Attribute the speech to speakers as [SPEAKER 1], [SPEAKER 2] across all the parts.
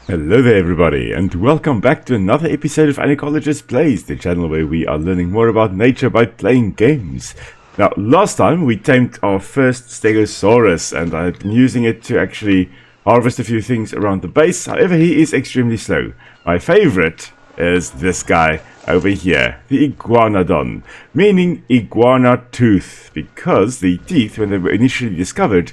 [SPEAKER 1] Hello there everybody, and welcome back to another episode of An Ecologist Plays, the channel where we are learning more about nature by playing games. Now, last time we tamed our first Stegosaurus, and I've been using it to actually harvest a few things around the base. However, he is extremely slow. My favorite is this guy over here, the Iguanodon, meaning iguana tooth, because the teeth, when they were initially discovered,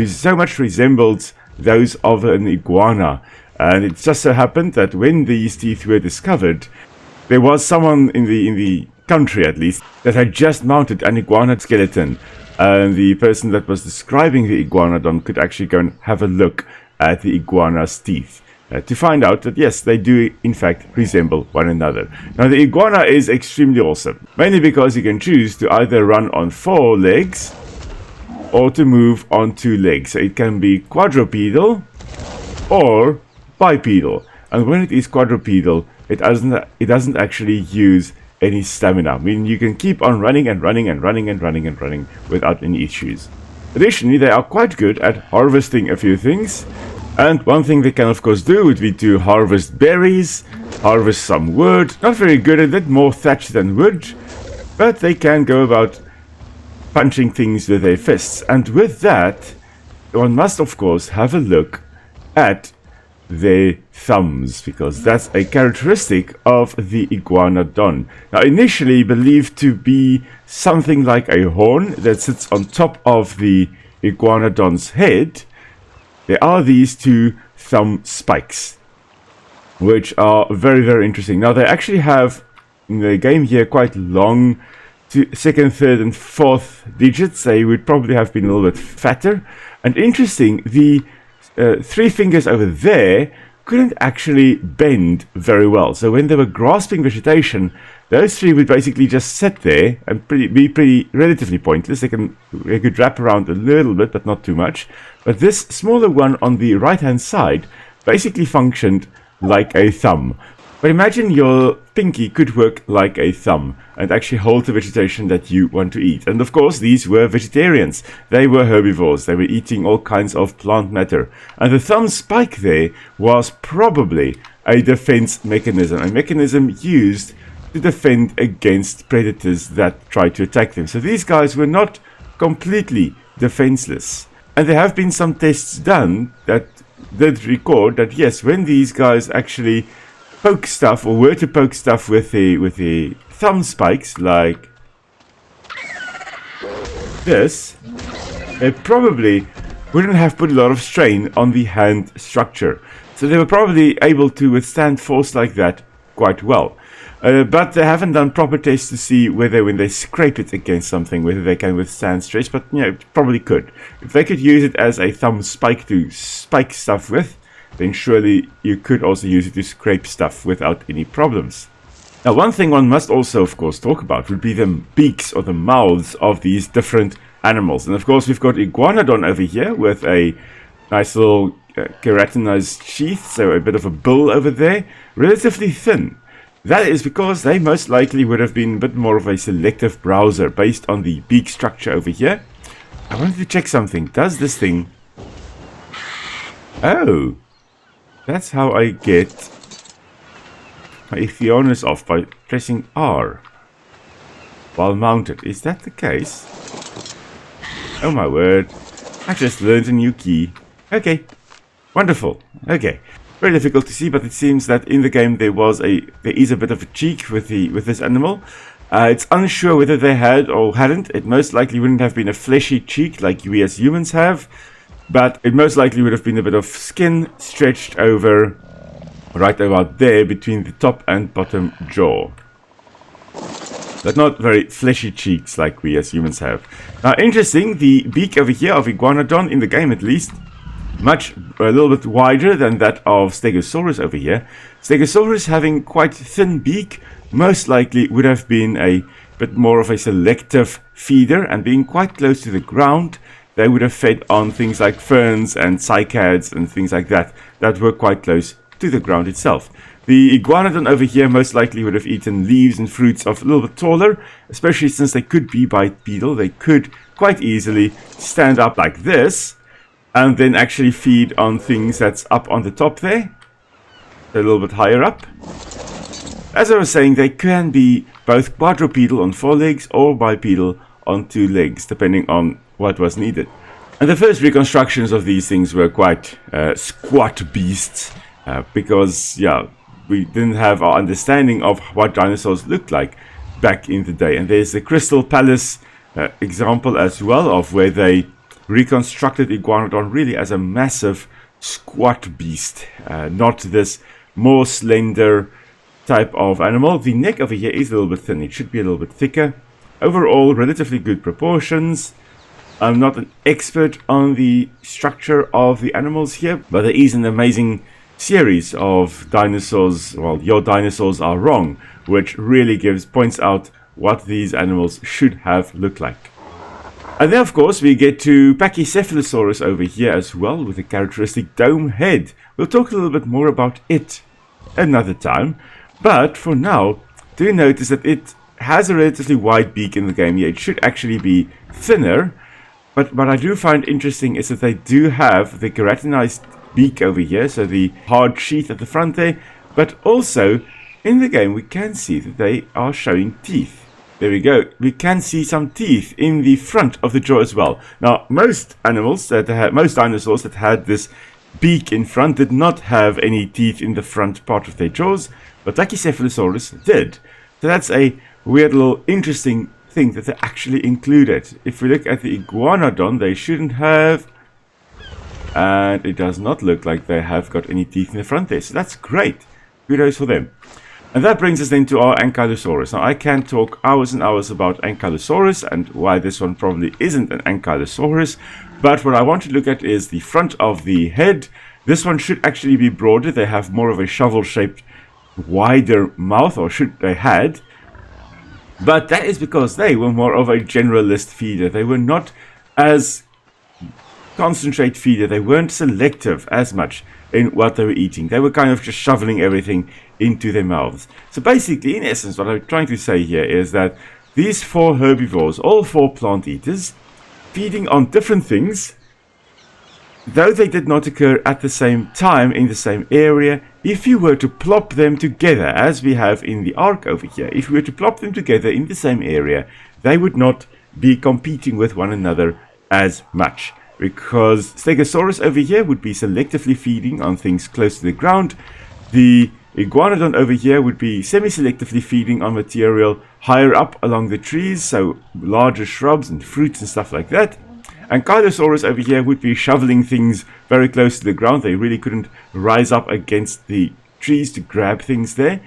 [SPEAKER 1] so much resembled those of an iguana. And it just so happened that when these teeth were discovered, there was someone in the country, at least, that had just mounted an iguana skeleton. And the person that was describing the Iguanodon could actually go and have a look at the iguana's teeth to find out that, yes, they do, in fact, resemble one another. Now, the iguana is extremely awesome, mainly because you can choose to either run on 4 legs or to move on 2 legs. So it can be quadrupedal or bipedal, and when it is quadrupedal, it doesn't actually use any stamina. I mean, you can keep on running and running and running and running and running without any issues. Additionally, they are quite good at harvesting a few things, and one thing they can of course do would be to harvest berries, harvest some wood. Not very good at it, more thatch than wood, but they can go about punching things with their fists. And with that, one must of course have a look at their thumbs, because that's a characteristic of the Iguanodon. Now, initially believed to be something like a horn that sits on top of the Iguanodon's head, there are these 2 thumb spikes, which are very, very interesting. Now, they actually have, in the game here, quite long second, third, and fourth digits. They would probably have been a little bit fatter. And interesting, the 3 fingers over there couldn't actually bend very well. So when they were grasping vegetation, those 3 would basically just sit there and be relatively pointless. They could wrap around a little bit, but not too much. But this smaller one on the right-hand side basically functioned like a thumb. But imagine your pinky could work like a thumb and actually hold the vegetation that you want to eat. And of course, these were vegetarians. They were herbivores. They were eating all kinds of plant matter. And the thumb spike there was probably a defense mechanism. A mechanism used to defend against predators that tried to attack them. So these guys were not completely defenseless. And there have been some tests done that did record that, yes, when these guys actually poke stuff, or were to poke stuff with the thumb spikes like this, they probably wouldn't have put a lot of strain on the hand structure. So they were probably able to withstand force like that quite well. But they haven't done proper tests to see whether when they scrape it against something, whether they can withstand stress, but you know, probably could. If they could use it as a thumb spike to spike stuff with, then surely you could also use it to scrape stuff without any problems. Now, one thing one must also, of course, talk about would be the beaks or the mouths of these different animals. And of course, we've got Iguanodon over here with a nice little keratinized sheath, so a bit of a bill over there, relatively thin. That is because they most likely would have been a bit more of a selective browser based on the beak structure over here. I wanted to check something. Does this thing... Oh! That's how I get my Ichthyosaurus off, by pressing R while mounted. Is that the case? Oh my word. I just learned a new key. Okay. Wonderful. Okay. Very difficult to see, but it seems that in the game there is a bit of a cheek with this animal. It's unsure whether they had or hadn't. It most likely wouldn't have been a fleshy cheek like we as humans have. But it most likely would have been a bit of skin stretched over right about there between the top and bottom jaw. But not very fleshy cheeks like we as humans have. Now, interesting, the beak over here of Iguanodon, in the game at least, a little bit wider than that of Stegosaurus over here. Stegosaurus, having quite thin beak, most likely would have been a bit more of a selective feeder, and being quite close to the ground, they would have fed on things like ferns and cycads and things like that were quite close to the ground itself. The Iguanodon over here most likely would have eaten leaves and fruits of a little bit taller, especially since they could be bipedal. They could quite easily stand up like this and then actually feed on things that's up on the top there. a little bit higher up. As I was saying, they can be both quadrupedal on 4 legs or bipedal on 2 legs, depending on what was needed. And the first reconstructions of these things were quite squat beasts, because, yeah, we didn't have our understanding of what dinosaurs looked like back in the day. And there's the Crystal Palace example as well, of where they reconstructed Iguanodon really as a massive squat beast, not this more slender type of animal. The neck over here is a little bit thin. It should be a little bit thicker. Overall, relatively good proportions. I'm not an expert on the structure of the animals here, but there is an amazing series of dinosaurs, well, Your Dinosaurs Are Wrong, which really points out what these animals should have looked like. And then, of course, we get to Pachycephalosaurus over here as well, with a characteristic dome head. We'll talk a little bit more about it another time, but for now, do notice that it has a relatively wide beak in the game here. It should actually be thinner. But what I do find interesting is that they do have the keratinized beak over here, so the hard sheath at the front there, but also in the game we can see that they are showing teeth. There we go. We can see some teeth in the front of the jaw as well. Now, most dinosaurs that had this beak in front did not have any teeth in the front part of their jaws, but Pachycephalosaurus did. So that's a weird little interesting thing that they actually included. If we look at the Iguanodon, they shouldn't have, and it does not look like they have got any teeth in the front there, so that's great. Kudos for them. And that brings us then to our Ankylosaurus. Now, I can talk hours and hours about Ankylosaurus and why this one probably isn't an Ankylosaurus, but what I want to look at is the front of the head. This one should actually be broader. They have more of a shovel-shaped, wider mouth, or should they had. But that is because they were more of a generalist feeder. They were not as concentrate feeder. They weren't selective as much in what they were eating. They were kind of just shoveling everything into their mouths. So basically, in essence, what I'm trying to say here is that these 4 herbivores, all 4 plant eaters, feeding on different things, though they did not occur at the same time in the same area, if you were to plop them together, as we have in the arc over here, if we were to plop them together in the same area, they would not be competing with one another as much. Because Stegosaurus over here would be selectively feeding on things close to the ground. The Iguanodon over here would be semi-selectively feeding on material higher up along the trees, so larger shrubs and fruits and stuff like that. And Ankylosaurus over here would be shoveling things very close to the ground. They really couldn't rise up against the trees to grab things there.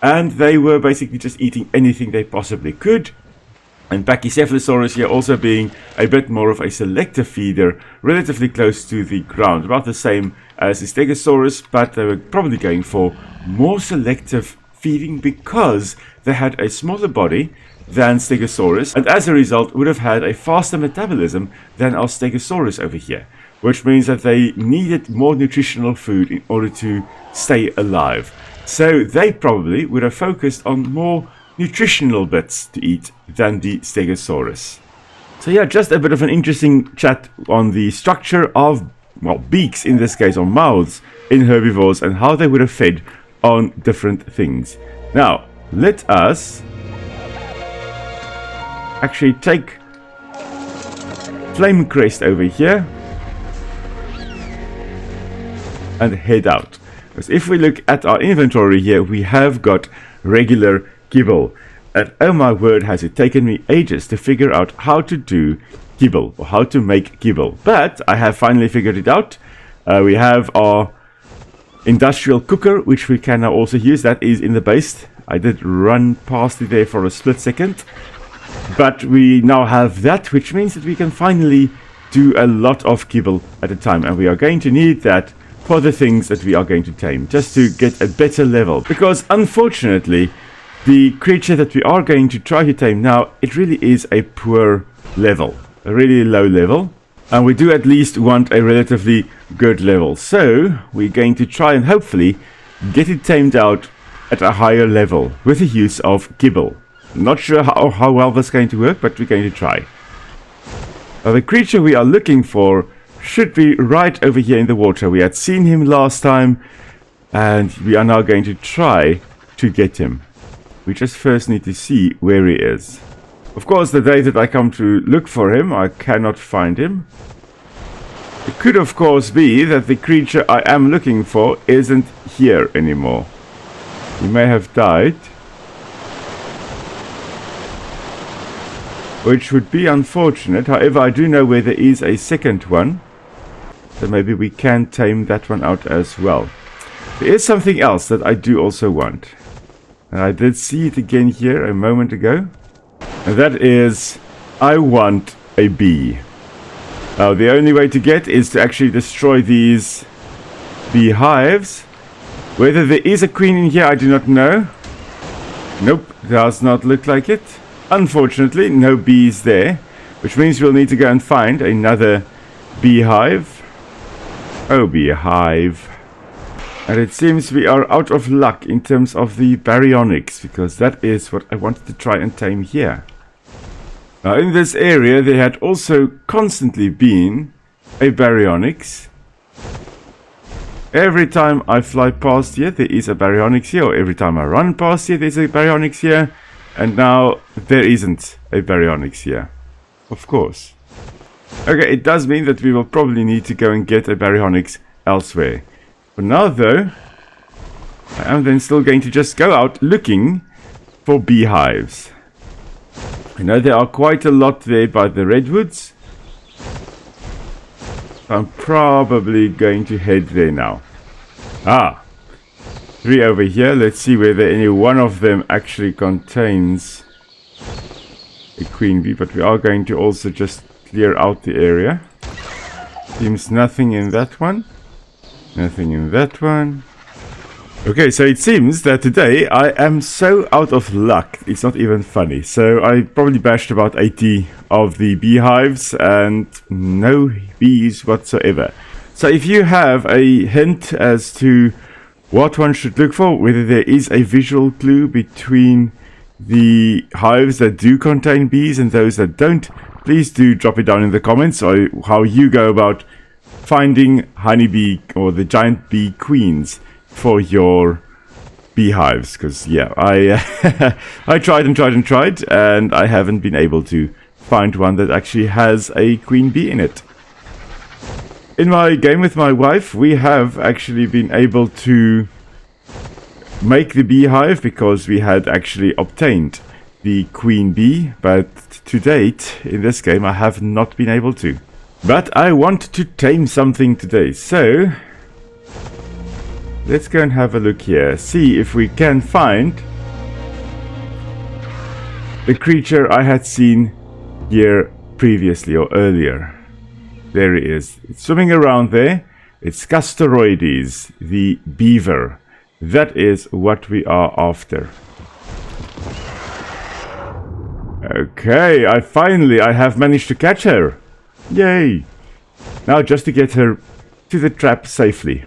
[SPEAKER 1] And they were basically just eating anything they possibly could. And Pachycephalosaurus here also being a bit more of a selective feeder, relatively close to the ground. About the same as the Stegosaurus, but they were probably going for more selective feeding because they had a smaller body than Stegosaurus, and as a result would have had a faster metabolism than our Stegosaurus over here, which means that they needed more nutritional food in order to stay alive. So they probably would have focused on more nutritional bits to eat than the Stegosaurus. So yeah, just a bit of an interesting chat on the structure of, well, beaks in this case, or mouths in herbivores, and how they would have fed on different things. Now, let us actually take Flame Crest over here and head out. Because if we look at our inventory here, we have got regular kibble. And oh my word, has it taken me ages to figure out how to do kibble, or how to make kibble. But I have finally figured it out. We have our industrial cooker, which we can now also use. That is in the base. I did run past it there for a split second. But we now have that, which means that we can finally do a lot of kibble at a time. And we are going to need that for the things that we are going to tame, just to get a better level. Because unfortunately, the creature that we are going to try to tame now, it really is a poor level, a really low level. And we do at least want a relatively good level. So we're going to try and hopefully get it tamed out at a higher level with the use of kibble. Not sure how well that's going to work, but we're going to try. Now, the creature we are looking for should be right over here in the water. We had seen him last time. And we are now going to try to get him. We just first need to see where he is. Of course, the day that I come to look for him, I cannot find him. It could, of course, be that the creature I am looking for isn't here anymore. He may have died. Which would be unfortunate. However, I do know where there is a second one. So maybe we can tame that one out as well. There is something else that I do also want. And I did see it again here a moment ago. And that is, I want a bee. Now, the only way to get is to actually destroy these beehives. Whether there is a queen in here, I do not know. Nope, does not look like it. Unfortunately, no bees there. Which means we'll need to go and find another beehive. Oh, beehive. And it seems we are out of luck in terms of the baryonyx, because that is what I wanted to try and tame here. Now, in this area, there had also constantly been a baryonyx. Every time I fly past here, there is a baryonyx here, or every time I run past here, there's a baryonyx here. And now, there isn't a baryonyx here. Of course. Okay, it does mean that we will probably need to go and get a baryonyx elsewhere. For now, though, I am then still going to just go out looking for beehives. I know there are quite a lot there by the redwoods. I'm probably going to head there now. Ah, 3 over here. Let's see whether any one of them actually contains a queen bee. But we are going to also just clear out the area. Seems nothing in that one. Nothing in that one. Okay, so it seems that today I am so out of luck. It's not even funny. So I probably bashed about 80 of the beehives and no bees whatsoever. So if you have a hint as to what one should look for, whether there is a visual clue between the hives that do contain bees and those that don't, please do drop it down in the comments, or how you go about finding honeybee or the giant bee queens for your beehives. Because yeah, I tried and I haven't been able to find one that actually has a queen bee in it. In my game with my wife, we have actually been able to make the beehive because we had actually obtained the queen bee, but to date in this game I have not been able to. But I want to tame something today, so let's go and have a look here. See if we can find the creature I had seen here previously or earlier. There it is. It's swimming around there. It's Castoroides, the beaver. That is what we are after. Okay, I have managed to catch her. Yay! Now just to get her to the trap safely.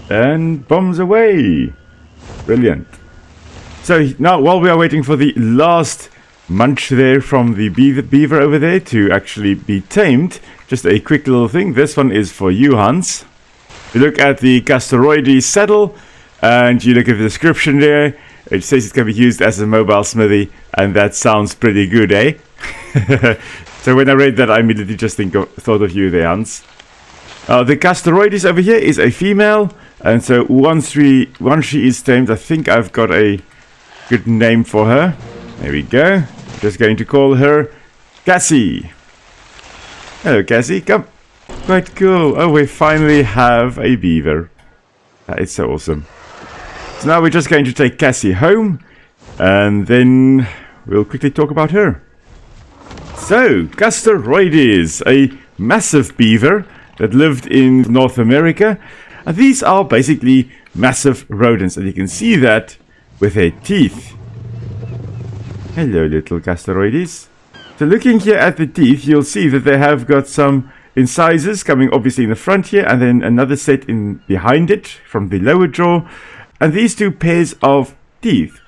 [SPEAKER 1] And bombs away! Brilliant. So now while we are waiting for the last munch there from the beaver over there to actually be tamed, just a quick little thing. This one is for you, Hans. You look at the Castoroides saddle and you look at the description there. It says it can be used as a mobile smithy, and that sounds pretty good, eh? So when I read that, I immediately just thought of you there, Hans. The Castoroides over here is a female, and so once she is tamed, I think I've got a good name for her. There we go. Just going to call her Cassie. Hello, Cassie. Come. Quite cool. Oh, we finally have a beaver. That is so awesome. So now we're just going to take Cassie home, and then we'll quickly talk about her. So, Castoroides, a massive beaver that lived in North America. And these are basically massive rodents, and you can see that with their teeth. Hello, little Castoroides. So looking here at the teeth, you'll see that they have got some incisors coming obviously in the front here, and then another set in behind it from the lower jaw. And these two pairs of teeth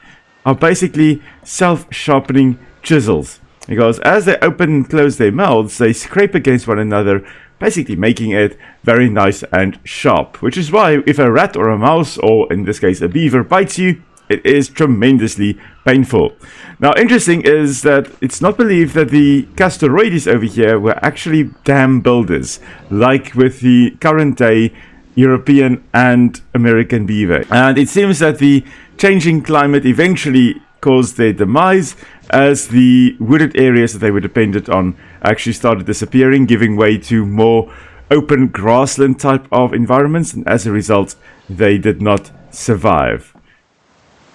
[SPEAKER 1] are basically self-sharpening chisels. because as they open and close their mouths, they scrape against one another, basically making it very nice and sharp. Which is why if a rat or a mouse, or in this case a beaver, bites you, it is tremendously painful. Now, interesting is that it's not believed that the Castoroides over here were actually dam builders, like with the current day European and American beaver. And it seems that the changing climate eventually caused their demise, as the wooded areas that they were dependent on actually started disappearing, giving way to more open grassland type of environments, and as a result they did not survive.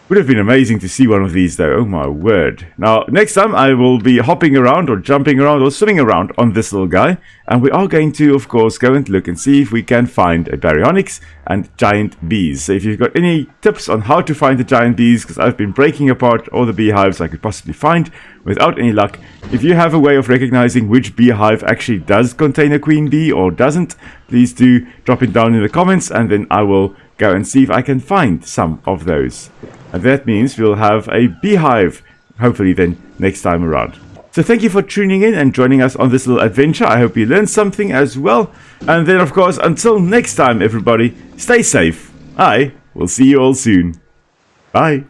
[SPEAKER 1] Would have been amazing to see one of these though, oh my word. Now, next time I will be hopping around or jumping around or swimming around on this little guy, and we are going to, of course, go and look and see if we can find a baryonyx and giant bees. So if you've got any tips on how to find the giant bees, because I've been breaking apart all the beehives I could possibly find without any luck. If you have a way of recognizing which beehive actually does contain a queen bee or doesn't, please do drop it down in the comments, and then I will go and see if I can find some of those. And that means we'll have a beehive, hopefully then, next time around. So thank you for tuning in and joining us on this little adventure. I hope you learned something as well. And then, of course, until next time, everybody, stay safe. I will see you all soon. Bye.